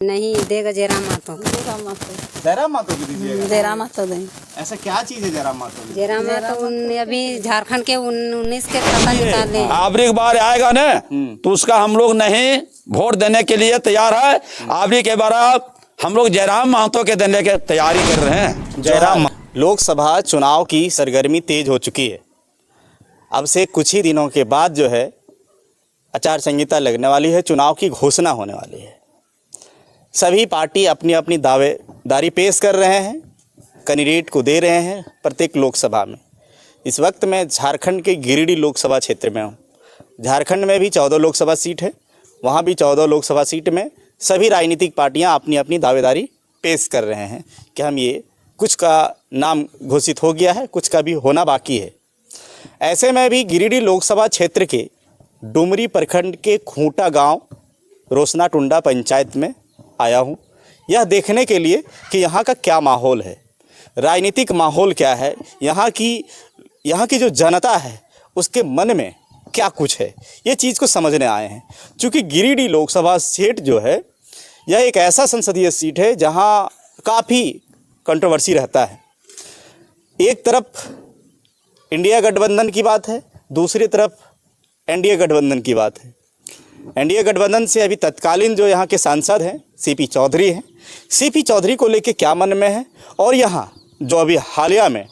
नहीं देगा जयराम मातो। जयराम मातो को दीजिएगा। जयराम मातो दें। ऐसा क्या चीज है जयराम मातो में? जयराम मातो अभी झारखंड के 19 के खाता निकाले। आबरी के बार आएगा ना तो उसका हम लोग नहीं वोट देने के लिए तैयार है। आबरी के बार हम लोग जयराम महतो के देने की तैयारी कर रहे हैं। जयराम लोकसभा चुनाव की सरगर्मी तेज हो चुकी है। अब से कुछ ही दिनों के बाद जो है आचार संहिता लगने वाली है, चुनाव की घोषणा होने वाली है। सभी पार्टी अपनी अपनी दावेदारी पेश कर रहे हैं, कैंडिडेट को दे रहे हैं प्रत्येक लोकसभा में। इस वक्त मैं झारखंड के गिरिडीह लोकसभा क्षेत्र में हूँ। झारखंड में भी 14 लोकसभा सीट है, वहाँ भी 14 लोकसभा सीट में सभी राजनीतिक पार्टियाँ अपनी अपनी दावेदारी पेश कर रहे हैं कि हम ये कुछ का नाम घोषित हो गया है, कुछ का भी होना बाकी है। ऐसे में भी गिरिडीह लोकसभा क्षेत्र के डुमरी प्रखंड के खूंटा गांव रोशना टुंडा पंचायत में आया हूं, यह देखने के लिए कि यहाँ का क्या माहौल है, राजनीतिक माहौल क्या है, यहाँ की जो जनता है उसके मन में क्या कुछ है, ये चीज़ को समझने आए हैं। क्योंकि गिरिडीह लोकसभा सीट जो है यह एक ऐसा संसदीय सीट है जहाँ काफ़ी कंट्रोवर्सी रहता है। एक तरफ इंडिया गठबंधन की बात है, दूसरी तरफ एनडीए गठबंधन की बात है। एनडीए गठबंधन से अभी तत्कालीन जो यहाँ के सांसद हैं सीपी चौधरी हैं, सीपी चौधरी को लेके क्या मन में है, और यहाँ जो अभी हालिया में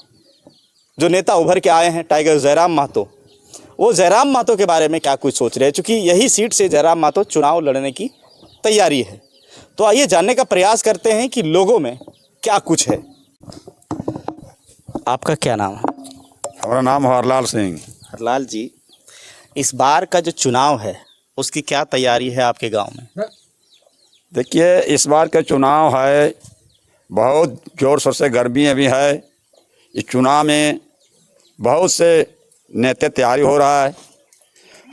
जो नेता उभर के आए हैं टाइगर जयराम महतो, वो जयराम महतो के बारे में क्या कुछ सोच रहे हैं। चूँकि यही सीट से जयराम महतो चुनाव लड़ने की तैयारी है। तो आइए जानने का प्रयास करते हैं कि लोगों में क्या कुछ है। आपका क्या नाम है? हमारा नाम हरलाल सिंह। हरलाल जी, इस बार का जो चुनाव है उसकी क्या तैयारी है आपके गांव में? देखिए, इस बार का चुनाव है, बहुत ज़ोर शोर से गर्मी अभी है। इस चुनाव में बहुत से नेता तैयारी हो रहा है,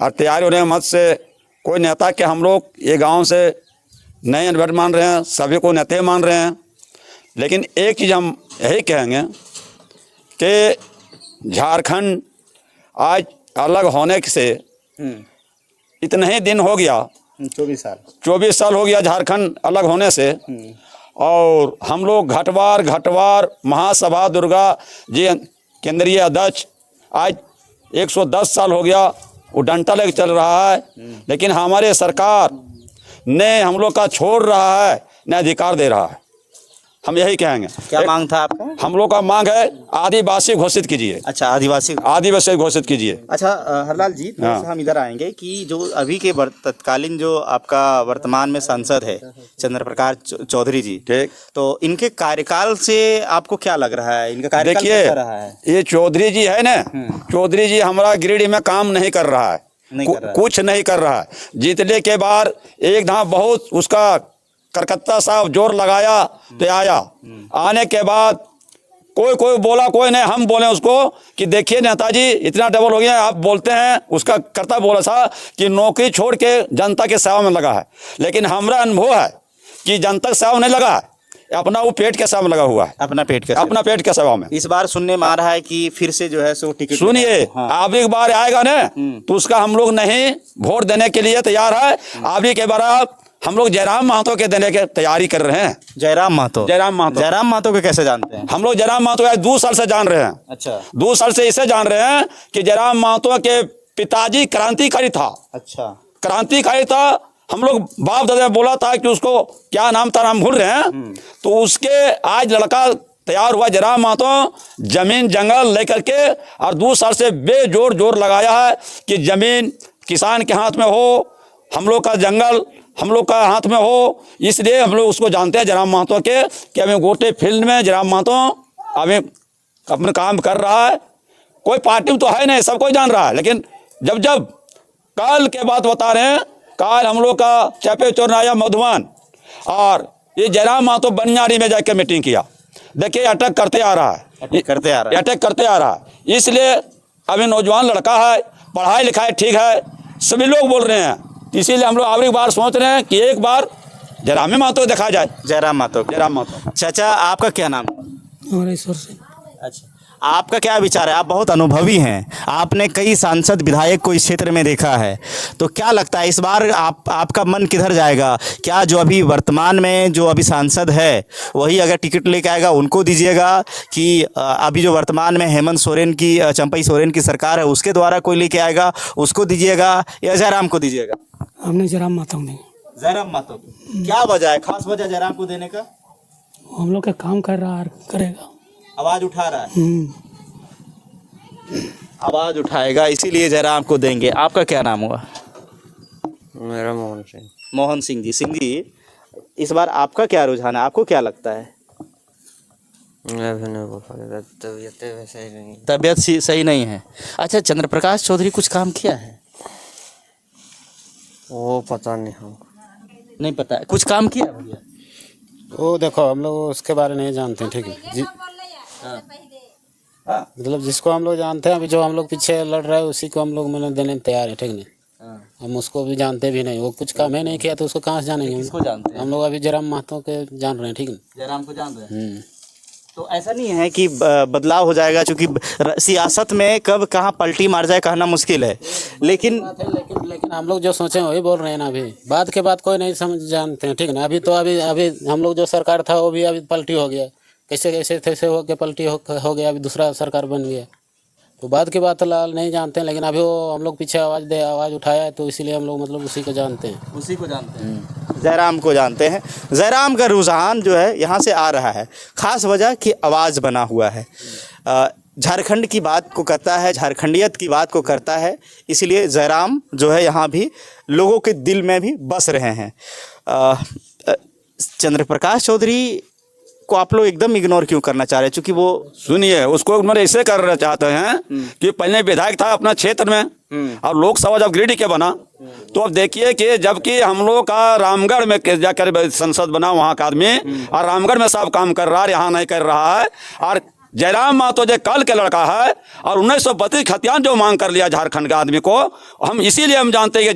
और तैयारी होने के मत से कोई नेता के हम लोग ये गांव से नए अनवर मान रहे हैं, सभी को नेता मान रहे हैं। लेकिन एक चीज़ हम यही कहेंगे कि झारखंड आज अलग होने से इतने ही दिन हो गया, 24 साल हो गया झारखंड अलग होने से। और हम लोग घटवार महासभा दुर्गा जी केंद्रीय अध्यक्ष आज 110 साल हो गया वो डंटा लेके चल रहा है। लेकिन हमारे सरकार ने हम लोग का छोड़ रहा है, न अधिकार दे रहा है। हम यही कहेंगे। क्या मांग था आपका? हम लोग का मांग है आदिवासी घोषित कीजिए। अच्छा, आदिवासी घोषित कीजिए। अच्छा हरलाल जी, थोड़ा सा हम इधर आएंगे कि जो अभी के तत्कालीन जो आपका वर्तमान में सांसद है चंद्र प्रकाश चौधरी जी, ठीक, तो इनके कार्यकाल से आपको क्या लग रहा है? इनका कार्यकाल कैसा रहा है? ये चौधरी जी है ना, चौधरी जी हमारा गिरिडीह में काम नहीं कर रहा है, कुछ नहीं कर रहा है। जीतने के बाद एक धाम बहुत उसका करकत्ता साहब जोर लगाया तो आया, आने के बाद कोई बोला, कोई नहीं। हम बोले उसको कि देखिए नेताजी इतना डबल हो गया, आप बोलते हैं। उसका करता बोला था कि नौकरी छोड़ के जनता के सेवा में लगा है। लेकिन हमारा अनुभव है कि जनता की सेवा नहीं लगा है, अपना वो पेट के सेवा में लगा हुआ है, अपना पेट के सेवा में। इस बार सुनने में आ रहा है कि फिर से जो है सो टिकट, सुनिए, आबरी के बार आएगा ना तो उसका हम लोग नहीं वोट देने के लिए तैयार है। आबरी के बार हम लोग जयराम महतो के देने की तैयारी कर रहे हैं। जयराम महतो को कैसे जानते हैं? हम लोग जयराम महतो 2 साल से जान रहे हैं। अच्छा, 2 साल से इसे जान रहे हैं कि जयराम महतो के पिताजी क्रांतिकारी था। अच्छा, क्रांतिकारी था। हम लोग बाप दादा बोला था कि उसको क्या नाम था, नाम भूल रहे हैं। तो उसके आज लड़का तैयार हुआ जयराम महतो, जमीन जंगल लेकर के, और 2 साल से जोर लगाया है कि जमीन किसान के हाथ में हो, हम लोग का जंगल हम लोग का हाथ में हो। इसलिए हम लोग उसको जानते हैं जयराम महतो के कि अभी गोटे फील्ड में जयराम महतो अभी अपना काम कर रहा है। कोई पार्टी में तो है नहीं, सब कोई जान रहा है। लेकिन जब कल के बात बता रहे हैं, कल हम लोग का चैपे चौरनाया मधुबन, और ये जयराम महतो बनियारी में जाकर मीटिंग किया। देखिए अटैक करते आ रहा है। इसलिए अभी नौजवान लड़का है, पढ़ाई लिखाई ठीक है, सभी लोग बोल रहे हैं। इसीलिए हम लोग आखिरी बार सोच रहे हैं कि एक बार जयराम महतो देखा जाए। जयराम महतो। चाचा, आपका क्या नाम है? अमरेश्वर सिंह। अच्छा, आपका क्या विचार है? आप बहुत अनुभवी हैं, आपने कई सांसद विधायक को इस क्षेत्र में देखा है, तो क्या लगता है इस बार आपका मन किधर जाएगा? क्या जो अभी वर्तमान में जो अभी सांसद है वही अगर टिकट लेके आएगा उनको दीजिएगा, कि अभी जो वर्तमान में हेमंत सोरेन की चंपई सोरेन की सरकार है उसके द्वारा कोई लेके आएगा उसको दीजिएगा, या जयराम को दीजिएगा? हमने जयराम माता को देंगे। जयराम मातो क्या वजह है, खास वजह जयराम को देने का? हम लोग का काम कर रहा है, करेगा। आवाज उठा रहा है, आवाज उठाएगा, इसीलिए जयराम को देंगे। आपका क्या नाम हुआ? मेरा मोहन सिंह। मोहन सिंह जी। सिंह जी, इस बार आपका क्या रुझान है, आपको क्या लगता है? मैं भी नहीं बोल पाता, तबीयत वैसे ही नहीं। तबीयत सही नहीं है। अच्छा, चंद्र प्रकाश चौधरी कुछ काम किया है? वो पता नहीं हमको। नहीं पता है, कुछ काम किया है भैया? वो देखो हम लोग उसके बारे में नहीं जानते हैं, ठीक है जी। हाँ। मतलब जिसको हम लोग जानते हैं, अभी जो हम लोग पीछे लड़ रहे हैं उसी को हम लोग मैंने देने तैयार है, ठीक नहीं। हम उसको भी जानते भी नहीं, वो कुछ काम है नहीं किया तो उसको कहाँ से जानेंगे? किसको जानते हैं? हम लोग अभी जयराम महतो के जान रहे हैं, ठीक है। जयराम को जान रहे हैं। तो ऐसा नहीं है कि बदलाव हो जाएगा, क्योंकि सियासत में कब कहाँ पलटी मार जाए कहना मुश्किल है, लेकिन लेकिन हम लोग जो सोचे वही बोल रहे हैं ना। अभी बाद के बाद कोई नहीं समझ जानते हैं, ठीक है ना। अभी तो अभी हम लोग जो सरकार था वो भी अभी पलटी हो गया, कैसे कैसे कैसे हो गया, पलटी हो गया, अभी दूसरा सरकार बन गया। तो बाद की बात लाल नहीं जानते हैं, लेकिन अभी वो हम लोग पीछे आवाज़ उठाया है तो इसीलिए हम लोग मतलब उसी को जानते हैं। उसी को जानते हैं, जयराम को जानते हैं। जयराम का रुझान जो है यहाँ से आ रहा है, खास वजह कि आवाज़ बना हुआ है, झारखंड की बात को करता है, झारखंडियत की बात को करता है, इसलिए जयराम जो है यहाँ भी लोगों के दिल में भी बस रहे हैं। चंद्र प्रकाश चौधरी को आप लोग एकदम इग्नोर क्यों करना चाह रहे हैं? क्योंकि वो सुनिए, उसको मतलब ऐसे करना चाहते हैं कि पहले विधायक था अपना क्षेत्र में और लोकसभा जब गिरिडीह के बना तो अब देखिए कि जबकि हम लोग का रामगढ़ में जाकर संसद बना, वहाँ का आदमी और रामगढ़ में सब काम कर रहा है, यहाँ नहीं कर रहा है। और जयराम महतो जो कल के लड़का है और 1932 खतियान जो मांग कर लिया झारखंड के आदमी को, हम इसीलिए हम जानते हैं कि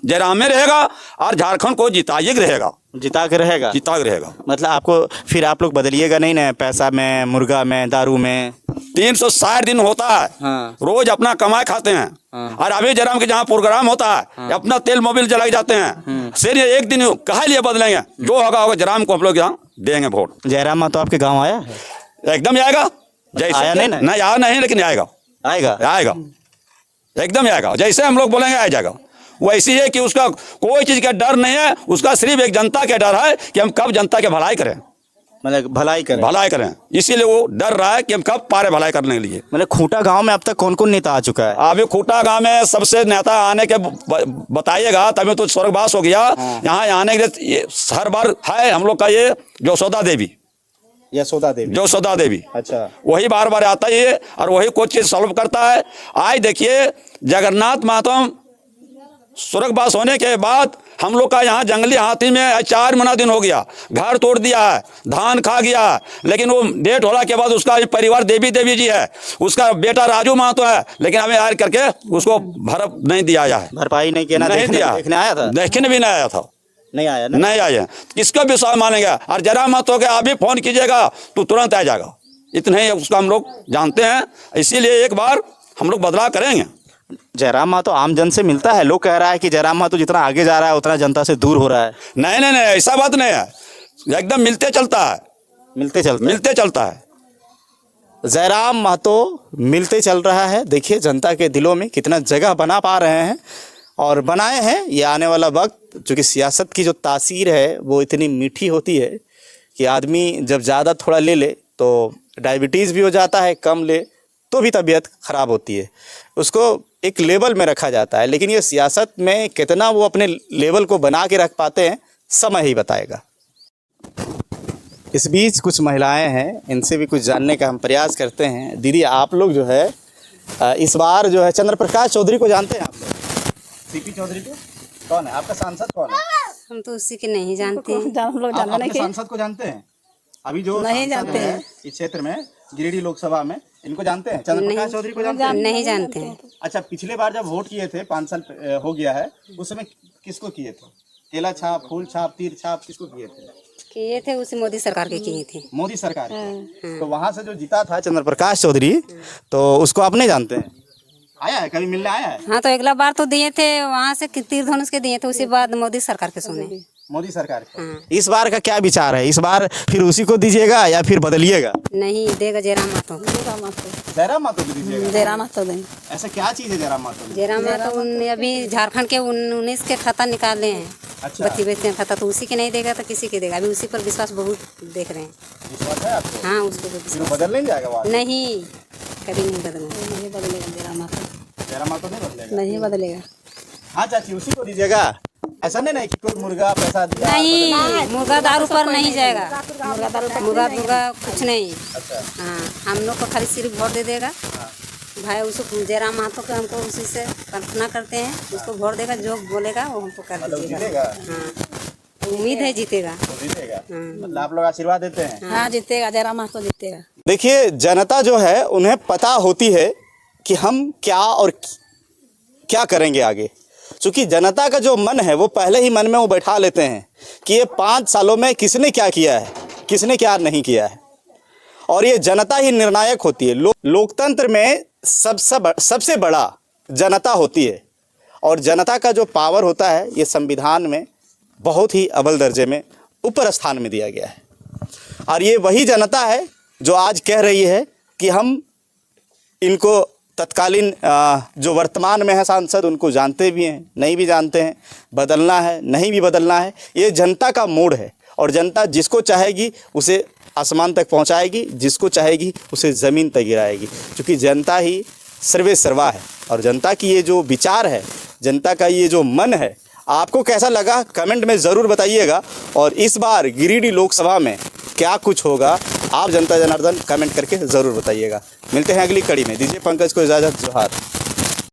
जयराम में रहेगा और झारखंड को जिताइए रहेगा, जिता के रहेगा, जिता के रहेगा। मतलब आपको फिर आप लोग बदलिएगा नहीं ना, पैसा में, मुर्गा में, दारू में। 360 दिन होता है। हाँ। रोज अपना कमाए खाते हैं। हाँ। और अभी जयराम के जहाँ प्रोग्राम होता है। हाँ। अपना तेल मोबिल जलाए जाते हैं। फिर ये एक दिन कहे लिए बदलेंगे, जो होगा जयराम को हम लोग यहाँ देंगे वोट। जयराम तो आपके गाँव आया है? एकदम आएगा, जैसे आया नहीं ना? नहीं आया नहीं, लेकिन आएगा, आएगा एकदम आएगा, जैसे हम लोग बोलेंगे आ जाएगा। वैसी है कि उसका कोई चीज का डर नहीं है, उसका सिर्फ एक जनता का डर है कि हम कब जनता के भलाई करें, मतलब भलाई करें, इसीलिए वो डर रहा है कि हम कब पारे भलाई करने के लिए। मतलब खूंटा गांव में अब तक कौन कौन नेता आ चुका है? अभी खूंटा गांव में सबसे नेता आने के बताइएगा, तभी तो स्वर्गवास हो गया। यहाँ आने के हर बार है हम लोग का ये यशोदा देवी। अच्छा, वही बार बार आता है और वही कुछ चीज सॉल्व करता है। आज देखिए जगन्नाथ महतो स्वर्गवास होने के बाद हम लोग का यहाँ जंगली हाथी में 4 महीना दिन हो गया, घर तोड़ दिया है, धान खा गया, लेकिन वो डेट होने के बाद उसका परिवार देवी जी है, उसका बेटा राजू महतो है, लेकिन हमें आयर करके उसको भर नहीं दिया है, भरपाई नहीं किया, नहीं दिया, देखने आया था, देखने भी नहीं आया था, नहीं आया ना? नहीं आए, किसका विश्वास मानेंगे। और जयराम महतो के अभी फोन कीजिएगा तो तुरंत आ जाएगा, इतने ही उसका हम लोग जानते हैं। इसीलिए एक बार हम लोग बदलाव करेंगे। जयराम महतो आम जन से मिलता है, लोग कह रहा है कि जयराम महतो जितना आगे जा रहा है उतना जनता से दूर हो रहा है। नहीं, ऐसा बात नहीं है, एकदम मिलते चलता है। जयराम महतो मिलते चल रहा है। देखिए जनता के दिलों में कितना जगह बना पा रहे हैं और बनाए हैं। ये आने वाला वक्त, चूँकि सियासत की जो तासीर है वो इतनी मीठी होती है कि आदमी जब ज़्यादा थोड़ा ले ले तो डायबिटीज़ भी हो जाता है, कम ले तो भी तबीयत ख़राब होती है, उसको एक लेवल में रखा जाता है। लेकिन ये सियासत में कितना वो अपने लेवल को बना के रख पाते हैं, समय ही बताएगा। इस बीच कुछ महिलाएं हैं, इनसे भी कुछ जानने का हम प्रयास करते हैं। दीदी, आप लोग जो है इस बार जो है चंद्र प्रकाश चौधरी को जानते हैं? आप लोग सीपी चौधरी को कौन है? आपका सांसद कौन है? हम तो उसी के नहीं जानते हैं। आप अपने सांसद को जानते हैं? अभी जो नहीं जानते हैं इस क्षेत्र में, गिरिडीह लोकसभा में, इनको जानते हैं? चंद्र प्रकाश चौधरी को जानते हैं? नहीं जानते हैं। अच्छा, पिछले बार जब वोट किए थे, 5 साल हो गया है, उस समय किसको किए थे? केला छाप, फूल छाप, तीर छाप किसको किए थे? किए थे उसी मोदी सरकार के किए थे। मोदी सरकार के। तो वहां से जो जीता था चंद्र प्रकाश चौधरी, तो उसको आप नहीं जानते हैं? आया है, कभी मिलने आया है? हाँ, तो अगला बार तो दिए थे वहाँ से तीर धनुष के दिए थे, उसके बाद मोदी सरकार के सुने। मोदी सरकार के। इस बार का क्या विचार है? इस बार फिर उसी को दीजिएगा या फिर बदलिएगा? नहीं देगा जयराम मातो। जयराम मातो को दीजिएगा? जयराम मातो देंगे। ऐसा क्या चीज है जयराम मातो में? जयराम मातो उन अभी झारखंड के 19 के खाता निकाले हैं। अच्छा। बत्ती बेचते हैं खाता, तो उसी के नहीं देगा तो किसी के देगा। अभी उसी पर विश्वास बहुत देख रहे हैं। विश्वास है आपको? हाँ, उसको भी फिर विश्वास। बदल नहीं जाएगा वो आदमी? नहीं, कभी नहीं बदलेगा। नहीं बदलेगा जयराम मातो। जयराम मातो नहीं बदलेगा? नहीं बदलेगा। हाँ चाची, उसी को दीजिएगा? ऐसा नहीं कि कोई मुर्गा पैसा दिया? नहीं, मुर्गा दारू पर नहीं जाएगा। मुर्गा कुछ नहीं। अच्छा। हाँ, हम लोग को खाली सिर्फ वोट दे देगा। भाई उसको जयराम मातो को हमको उसी से प्रार्थना करते हैं, उसको वोट देगा, जो बोलेगा वो हमको कर दीजिएगा। जीतेगा? हाँ, उम्मीद है जीतेगा। तो जीतेगा? मतलब आप लोग आशीर्वाद देते हैं? हाँ, जीतेगा, जयराम मातो जीतेगा। देखिए, जनता जो है उन्हें पता होती है कि हम क्या और क्या करेंगे आगे। क्योंकि जनता का जो मन है वो पहले ही मन में वो बैठा लेते हैं कि ये 5 सालों में किसने क्या किया है, किसने क्या नहीं किया है, और ये जनता ही निर्णायक होती है। लोकतंत्र में सबसे बड़ा जनता होती है, और जनता का जो पावर होता है ये संविधान में बहुत ही अव्वल दर्जे में ऊपर स्थान में दिया गया है। और ये वही जनता है जो आज कह रही है कि हम इनको तत्कालीन जो वर्तमान में है सांसद, उनको जानते भी हैं, नहीं भी जानते हैं, बदलना है, नहीं भी बदलना है। ये जनता का मूड है, और जनता जिसको चाहेगी उसे आसमान तक पहुंचाएगी, जिसको चाहेगी उसे ज़मीन तक गिराएगी। क्योंकि जनता ही सर्वे सर्वा है, और जनता की ये जो विचार है, जनता का ये जो मन है, आपको कैसा लगा कमेंट में ज़रूर बताइएगा। और इस बार गिरिडीह लोकसभा में क्या कुछ होगा, आप जनता जनार्दन कमेंट करके ज़रूर बताइएगा। मिलते हैं अगली कड़ी में। दीजिए पंकज को इजाज़त। जोहार।